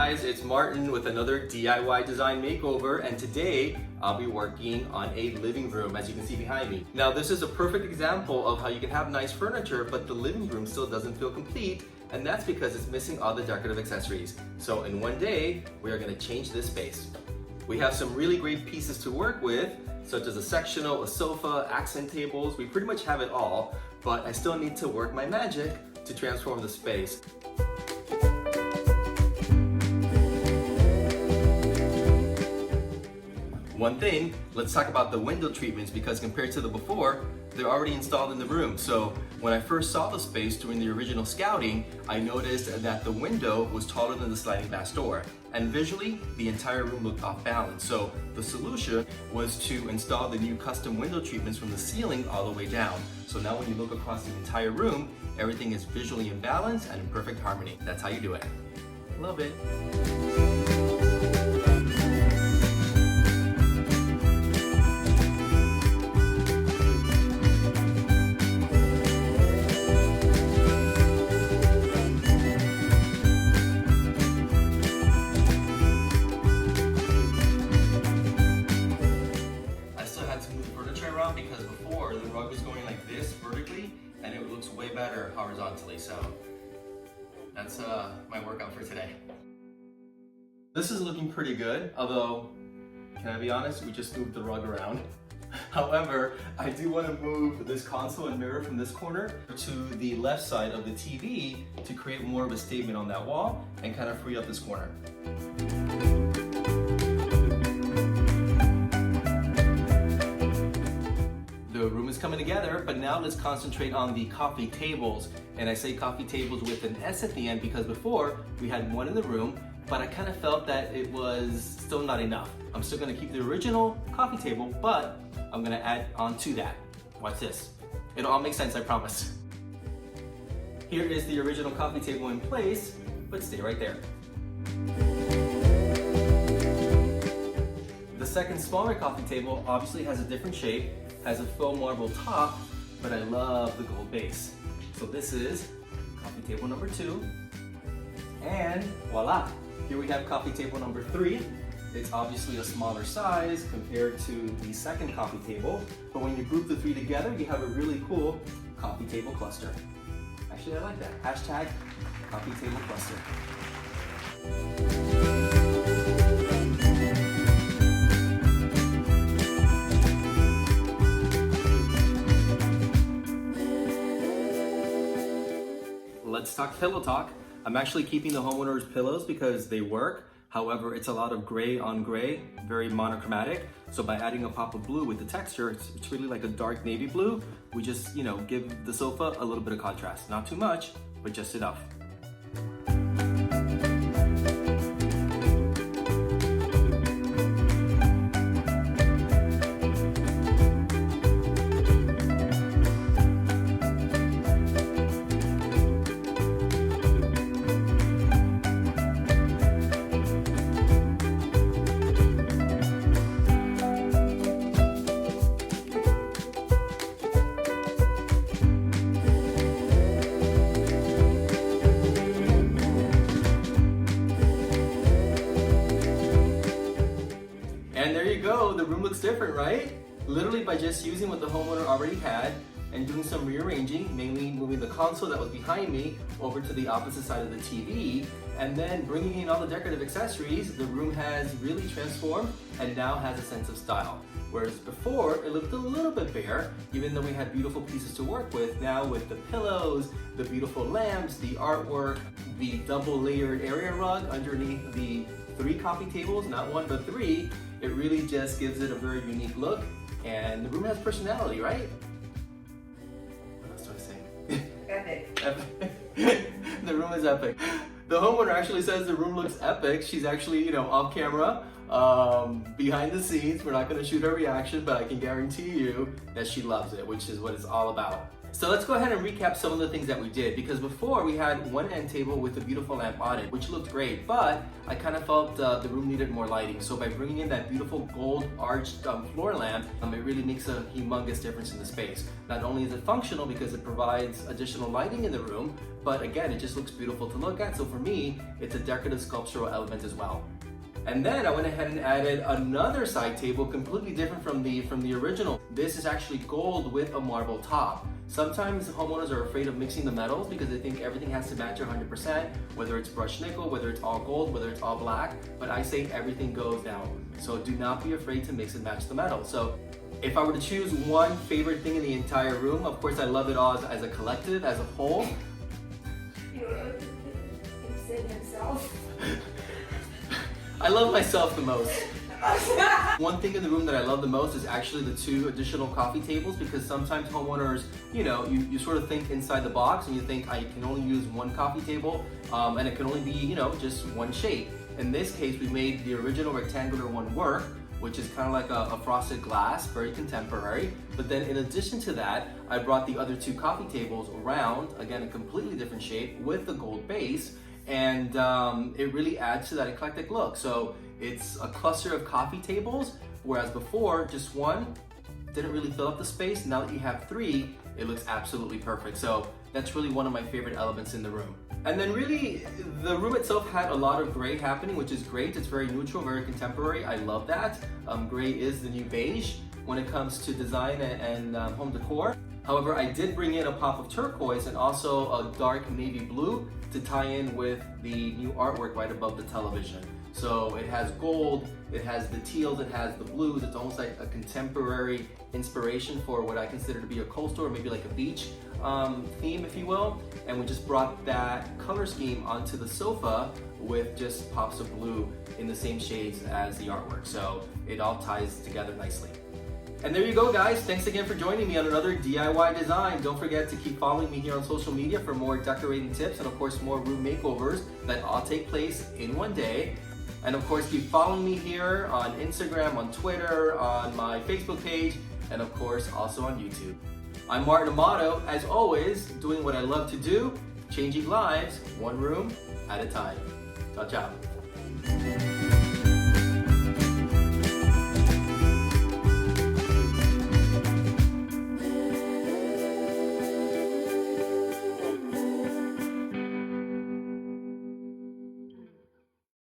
guys, it's Martin with another DIY design makeover, and today I'll be working on a living room, as you can see behind me. Now this is a perfect example of how you can have nice furniture but the living room still doesn't feel complete, and that's because it's missing all the decorative accessories. So in one day, we are going to change this space. We have some really great pieces to work with, such as a sectional, a sofa, accent tables. We pretty much have it all, but I still need to work my magic to transform the space. One thing, let's talk about the window treatments, because compared to the before, they're already installed in the room. So when I first saw the space during the original scouting, I noticed that the window was taller than the sliding glass door. And visually, the entire room looked off balance. So the solution was to install the new custom window treatments from the ceiling all the way down. So now when you look across the entire room, everything is visually in balance and in perfect harmony. That's how you do it. Love it. Because before the rug was going like this vertically and it looks way better horizontally. So that's my workout for today. This is looking pretty good, although can I be honest, we just moved the rug around. However, I do want to move this console and mirror from this corner to the left side of the TV to create more of a statement on that wall and kind of free up this corner. The room is coming together, but now let's concentrate on the coffee tables. And I say coffee tables with an S at the end because before we had one in the room, but I kind of felt that it was still not enough. I'm still gonna keep the original coffee table, but I'm gonna add on to that. Watch this. It'll all make sense, I promise. Here is the original coffee table in place, but stay right there. The second smaller coffee table obviously has a different shape, has a faux marble top, but I love the gold base. So this is coffee table number 2. And voila, here we have coffee table number 3. It's obviously a smaller size compared to the second coffee table, but when you group the 3 together, you have a really cool coffee table cluster. Actually, I like that. Hashtag coffee table cluster. Let's talk pillow talk. I'm actually keeping the homeowner's pillows because they work. However, it's a lot of gray on gray, very monochromatic. So by adding a pop of blue with the texture, it's really like a dark navy blue. We just, give the sofa a little bit of contrast. Not too much, but just enough. And there you go, the room looks different, right? Literally by just using what the homeowner already had and doing some rearranging, mainly moving the console that was behind me over to the opposite side of the TV, and then bringing in all the decorative accessories, the room has really transformed and now has a sense of style. Whereas before, it looked a little bit bare, even though we had beautiful pieces to work with. Now with the pillows, the beautiful lamps, the artwork, the double layered area rug underneath the 3 coffee tables, not 1 but 3, it really just gives it a very unique look, and the room has personality, right? What else do I say? Epic. Epic. The room is epic. The homeowner actually says the room looks epic. She's actually, off camera, behind the scenes. We're not gonna shoot her reaction, but I can guarantee you that she loves it, which is what it's all about. So let's go ahead and recap some of the things that we did, because before we had one end table with a beautiful lamp on it, which looked great, but I kind of felt the room needed more lighting. So by bringing in that beautiful gold arched floor lamp, it really makes a humongous difference in the space. Not only is it functional because it provides additional lighting in the room, but again, it just looks beautiful to look at. So for me, it's a decorative sculptural element as well. And then I went ahead and added another side table completely different from the original. This is actually gold with a marble top. Sometimes homeowners are afraid of mixing the metals because they think everything has to match 100%, whether it's brushed nickel, whether it's all gold, whether it's all black, but I say everything goes down. So do not be afraid to mix and match the metal. So if I were to choose one favorite thing in the entire room, of course I love it all as a collective, as a whole. He said himself. I love myself the most. One thing in the room that I love the most is actually the 2 additional coffee tables, because sometimes homeowners, you sort of think inside the box and you think I can only use one coffee table and it can only be, just one shape. In this case, we made the original rectangular one work, which is kind of like a frosted glass, very contemporary. But then in addition to that, I brought the other 2 coffee tables around, again, a completely different shape with the gold base. And it really adds to that eclectic look. So it's a cluster of coffee tables, whereas before just one didn't really fill up the space. Now that you have 3, it looks absolutely perfect. So that's really one of my favorite elements in the room. And then really, the room itself had a lot of gray happening, which is great. It's very neutral, very contemporary. I love that. Gray is the new beige when it comes to design and home decor. However, I did bring in a pop of turquoise and also a dark navy blue to tie in with the new artwork right above the television. So it has gold, it has the teals, it has the blues. It's almost like a contemporary inspiration for what I consider to be a coastal or maybe like a beach theme, if you will. And we just brought that color scheme onto the sofa with just pops of blue in the same shades as the artwork. So it all ties together nicely. And there you go, guys. Thanks again for joining me on another DIY design. Don't forget to keep following me here on social media for more decorating tips and of course more room makeovers that all take place in one day. And of course keep following me here on Instagram, on Twitter, on my Facebook page, and of course also on YouTube. I'm Martin Amato, as always, doing what I love to do, changing lives one room at a time. Ciao, ciao.